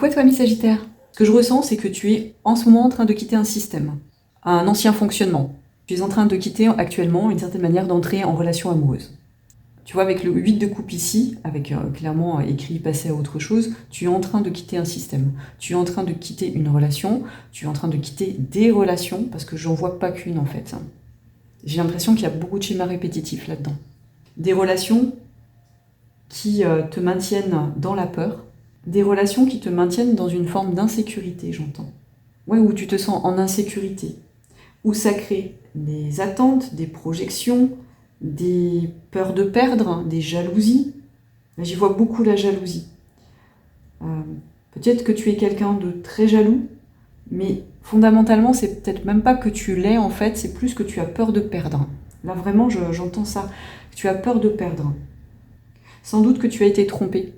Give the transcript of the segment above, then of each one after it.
Coucou à toi, ami Sagittaire. Ce que je ressens, c'est que tu es en ce moment en train de quitter un système, un ancien fonctionnement. Tu es en train de quitter actuellement une certaine manière d'entrer en relation amoureuse. Tu vois, avec le 8 de coupe ici, avec clairement écrit passer à autre chose, tu es en train de quitter un système. Tu es en train de quitter une relation, tu es en train de quitter des relations, parce que j'en vois pas qu'une en fait. J'ai l'impression qu'il y a beaucoup de schémas répétitifs là-dedans. Des relations qui te maintiennent dans la peur, des relations qui te maintiennent dans une forme d'insécurité, j'entends. Ouais, où tu te sens en insécurité, où ça crée des attentes, des projections, des peurs de perdre, des jalousies. J'y vois beaucoup la jalousie. Peut-être que tu es quelqu'un de très jaloux, mais fondamentalement, c'est peut-être même pas que tu l'es en fait, c'est plus que tu as peur de perdre. Là vraiment, j'entends ça. Tu as peur de perdre. Sans doute que tu as été trompé.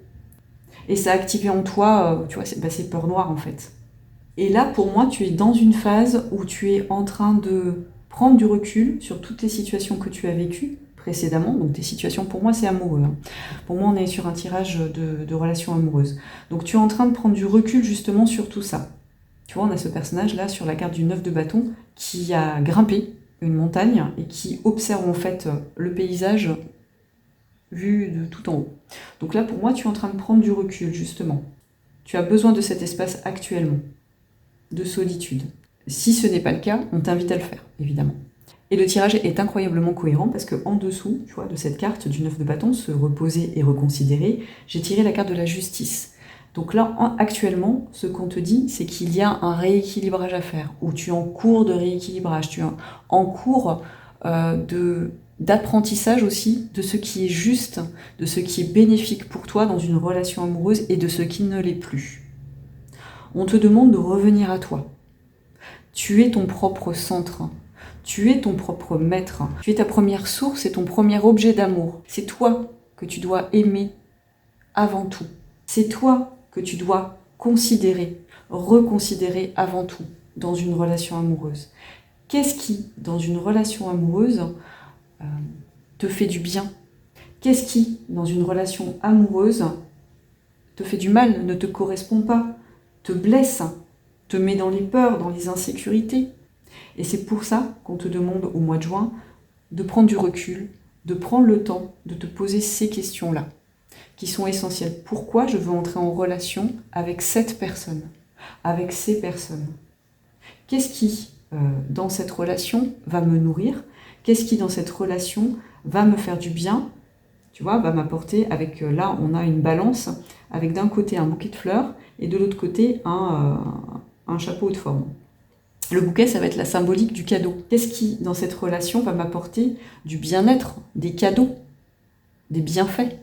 Et ça a activé en toi, tu vois, ces peurs noires en fait. Et là, pour moi, tu es dans une phase où tu es en train de prendre du recul sur toutes les situations que tu as vécues précédemment. Donc tes situations, pour moi, c'est amoureux. Pour moi, on est sur un tirage de relations amoureuses. Donc tu es en train de prendre du recul justement sur tout ça. Tu vois, on a ce personnage-là sur la carte du 9 de bâton qui a grimpé une montagne et qui observe en fait le paysage vu de tout en haut. Donc là, pour moi, tu es en train de prendre du recul, justement. Tu as besoin de cet espace actuellement, de solitude. Si ce n'est pas le cas, on t'invite à le faire, évidemment. Et le tirage est incroyablement cohérent parce qu'en dessous, tu vois, de cette carte du 9 de bâton, se reposer et reconsidérer, j'ai tiré la carte de la justice. Donc là, actuellement, ce qu'on te dit, c'est qu'il y a un rééquilibrage à faire, ou tu es en cours de rééquilibrage, tu es en cours d'apprentissage aussi de ce qui est juste, de ce qui est bénéfique pour toi dans une relation amoureuse et de ce qui ne l'est plus. On te demande de revenir à toi. Tu es ton propre centre, tu es ton propre maître, tu es ta première source et ton premier objet d'amour. C'est toi que tu dois aimer avant tout. C'est toi que tu dois considérer, reconsidérer avant tout dans une relation amoureuse. Qu'est-ce qui, dans une relation amoureuse, te fait du bien? Qu'est-ce qui, dans une relation amoureuse, te fait du mal, ne te correspond pas, te blesse, te met dans les peurs, dans les insécurités? Et c'est pour ça qu'on te demande au mois de juin de prendre du recul, de prendre le temps de te poser ces questions-là, qui sont essentielles. Pourquoi je veux entrer en relation avec cette personne, avec ces personnes? Qu'est-ce qui, dans cette relation, va me nourrir? Qu'est-ce qui, dans cette relation, va me faire du bien? Tu vois, va m'apporter avec, là, on a une balance, avec d'un côté un bouquet de fleurs, et de l'autre côté un chapeau haute forme. Le bouquet, ça va être la symbolique du cadeau. Qu'est-ce qui, dans cette relation, va m'apporter du bien-être, des cadeaux, des bienfaits?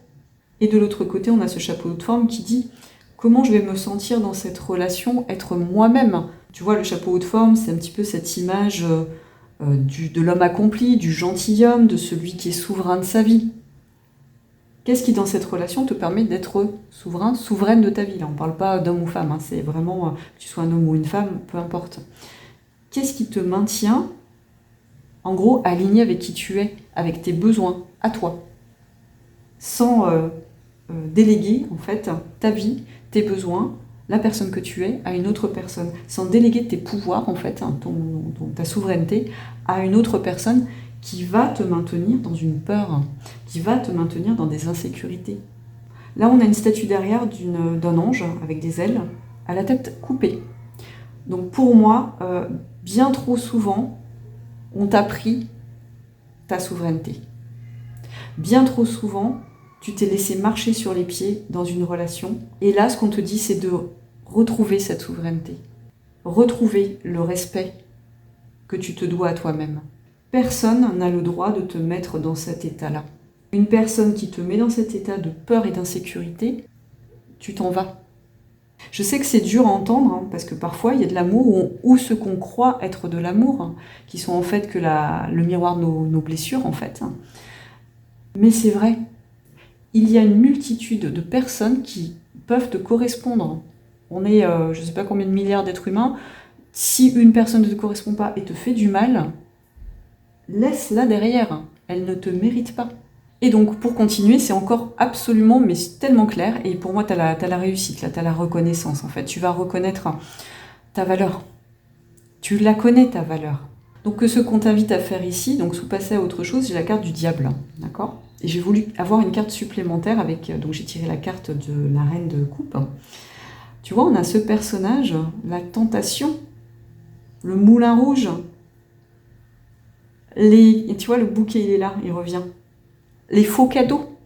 Et de l'autre côté, on a ce chapeau haute forme qui dit comment je vais me sentir dans cette relation, être moi-même. Tu vois, le chapeau haute forme, c'est un petit peu cette image de l'homme accompli, du gentilhomme, de celui qui est souverain de sa vie. Qu'est-ce qui, dans cette relation, te permet d'être souverain, souveraine de ta vie? Là, on ne parle pas d'homme ou femme, hein, c'est vraiment, que tu sois un homme ou une femme, peu importe. Qu'est-ce qui te maintient, en gros, aligné avec qui tu es, avec tes besoins, à toi, sans déléguer, en fait, ta vie, tes besoins, la personne que tu es, à une autre personne, sans déléguer tes pouvoirs, en fait, hein, ta souveraineté, à une autre personne qui va te maintenir dans une peur, qui va te maintenir dans des insécurités. Là, on a une statue derrière d'un ange avec des ailes, à la tête coupée. Donc pour moi, bien trop souvent, on t'a pris ta souveraineté. Bien trop souvent, tu t'es laissé marcher sur les pieds dans une relation. Et là, ce qu'on te dit, c'est de retrouver cette souveraineté. Retrouver le respect que tu te dois à toi-même. Personne n'a le droit de te mettre dans cet état-là. Une personne qui te met dans cet état de peur et d'insécurité, tu t'en vas. Je sais que c'est dur à entendre, hein, parce que parfois il y a de l'amour ou ce qu'on croit être de l'amour, hein, qui sont en fait que le miroir de nos blessures en fait. Mais c'est vrai, il y a une multitude de personnes qui peuvent te correspondre. On est, je ne sais pas combien de milliards d'êtres humains. Si une personne ne te correspond pas et te fait du mal, laisse-la derrière. Elle ne te mérite pas. Et donc, pour continuer, c'est encore absolument, mais tellement clair. Et pour moi, tu as la réussite, là, tu as la reconnaissance, en fait. Tu vas reconnaître ta valeur. Tu la connais, ta valeur. Donc, ce qu'on t'invite à faire ici, donc, sous passer à autre chose, j'ai la carte du diable, d'accord? Et j'ai voulu avoir une carte supplémentaire avec... Donc, j'ai tiré la carte de la reine de coupe. Tu vois, on a ce personnage, la tentation, le moulin rouge. Et tu vois, le bouquet, il est là, il revient. Les faux cadeaux.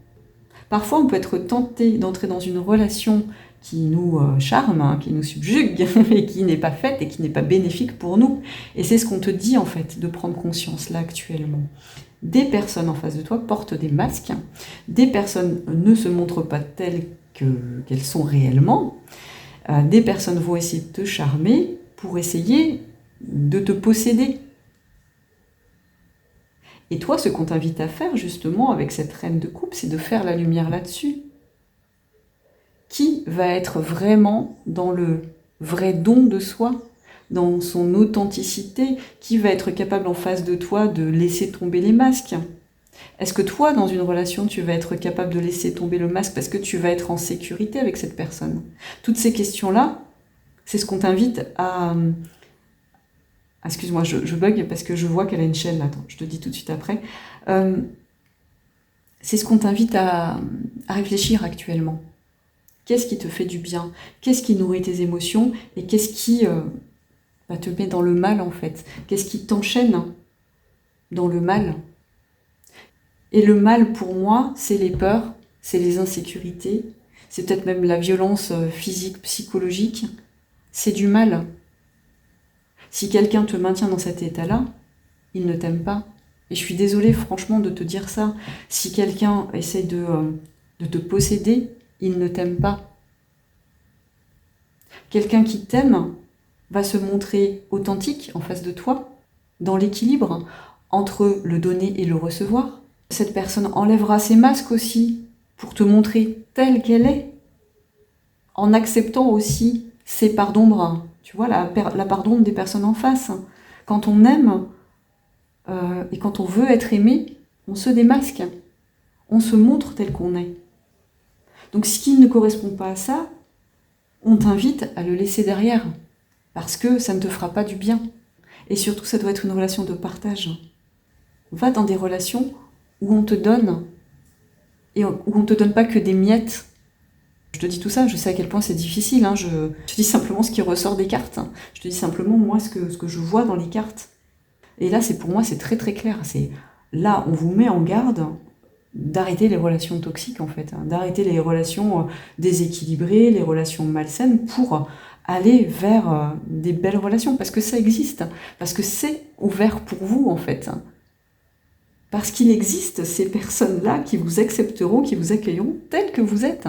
Parfois, on peut être tenté d'entrer dans une relation qui nous charme, hein, qui nous subjugue, et qui n'est pas faite et qui n'est pas bénéfique pour nous. Et c'est ce qu'on te dit, en fait, de prendre conscience, là, actuellement. Des personnes en face de toi portent des masques, des personnes ne se montrent pas telles qu'elles sont réellement, des personnes vont essayer de te charmer pour essayer de te posséder. Et toi, ce qu'on t'invite à faire, justement, avec cette reine de coupe, c'est de faire la lumière là-dessus. Qui va être vraiment dans le vrai don de soi, dans son authenticité? Qui va être capable en face de toi de laisser tomber les masques? Est-ce que toi, dans une relation, tu vas être capable de laisser tomber le masque parce que tu vas être en sécurité avec cette personne? Toutes ces questions-là, c'est ce qu'on t'invite à... Excuse-moi, je bug parce que je vois qu'elle a une chaîne là. Attends, je te dis tout de suite après. C'est ce qu'on t'invite à réfléchir actuellement. Qu'est-ce qui te fait du bien? Qu'est-ce qui nourrit tes émotions? Et qu'est-ce qui te met dans le mal, en fait? Qu'est-ce qui t'enchaîne dans le mal? Et le mal, pour moi, c'est les peurs, c'est les insécurités, c'est peut-être même la violence physique, psychologique. C'est du mal. Si quelqu'un te maintient dans cet état-là, il ne t'aime pas. Et je suis désolée, franchement, de te dire ça. Si quelqu'un essaie de te posséder, il ne t'aime pas. Quelqu'un qui t'aime va se montrer authentique en face de toi, dans l'équilibre entre le donner et le recevoir. Cette personne enlèvera ses masques aussi pour te montrer telle qu'elle est, en acceptant aussi ses parts d'ombre. Tu vois, la part d'ombre des personnes en face. Quand on aime et quand on veut être aimé, on se démasque. On se montre tel qu'on est. Donc ce qui ne correspond pas à ça, on t'invite à le laisser derrière. Parce que ça ne te fera pas du bien. Et surtout, ça doit être une relation de partage. Va dans des relations où on te donne, et où on ne te donne pas que des miettes. Je te dis tout ça, je sais à quel point c'est difficile. Hein. Je te dis simplement ce qui ressort des cartes. Je te dis simplement, moi, ce que je vois dans les cartes. Et là, pour moi, c'est très très clair. Là, on vous met en garde d'arrêter les relations toxiques, en fait. Hein, d'arrêter les relations déséquilibrées, les relations malsaines, pour aller vers des belles relations. Parce que ça existe. Parce que c'est ouvert pour vous, en fait. Parce qu'il existe ces personnes-là qui vous accepteront, qui vous accueilleront tels que vous êtes.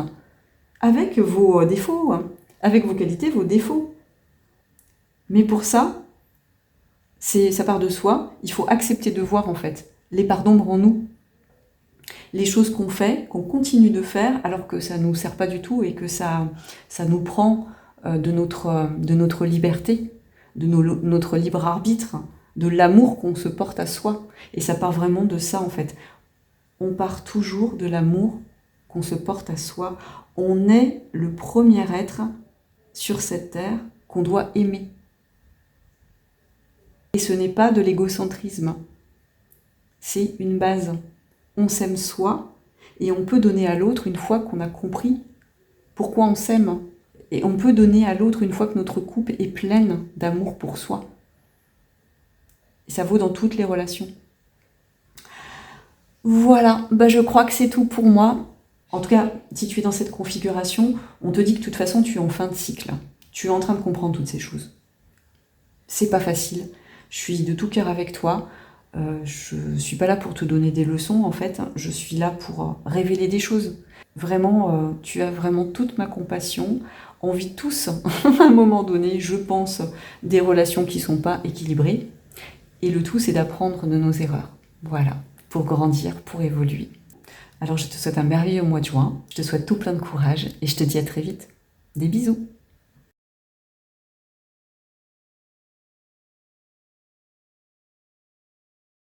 Avec vos défauts, avec vos qualités, vos défauts. Mais pour ça, ça part de soi. Il faut accepter de voir, en fait, les parts d'ombre en nous. Les choses qu'on fait, qu'on continue de faire, alors que ça ne nous sert pas du tout et que ça nous prend de notre liberté, de notre libre arbitre, de l'amour qu'on se porte à soi. Et ça part vraiment de ça, en fait. On part toujours de l'amour qu'on se porte à soi. On est le premier être sur cette terre qu'on doit aimer. Et ce n'est pas de l'égocentrisme. C'est une base. On s'aime soi et on peut donner à l'autre une fois qu'on a compris pourquoi on s'aime. Et on peut donner à l'autre une fois que notre coupe est pleine d'amour pour soi. Et ça vaut dans toutes les relations. Voilà, je crois que c'est tout pour moi. En tout cas, si tu es dans cette configuration, on te dit que de toute façon, tu es en fin de cycle. Tu es en train de comprendre toutes ces choses. C'est pas facile. Je suis de tout cœur avec toi. Je suis pas là pour te donner des leçons, en fait. Je suis là pour révéler des choses. Vraiment, tu as vraiment toute ma compassion. On vit tous, à un moment donné, je pense, des relations qui sont pas équilibrées. Et le tout, c'est d'apprendre de nos erreurs. Voilà, pour grandir, pour évoluer. Alors, je te souhaite un merveilleux mois de juin. Je te souhaite tout plein de courage et je te dis à très vite. Des bisous.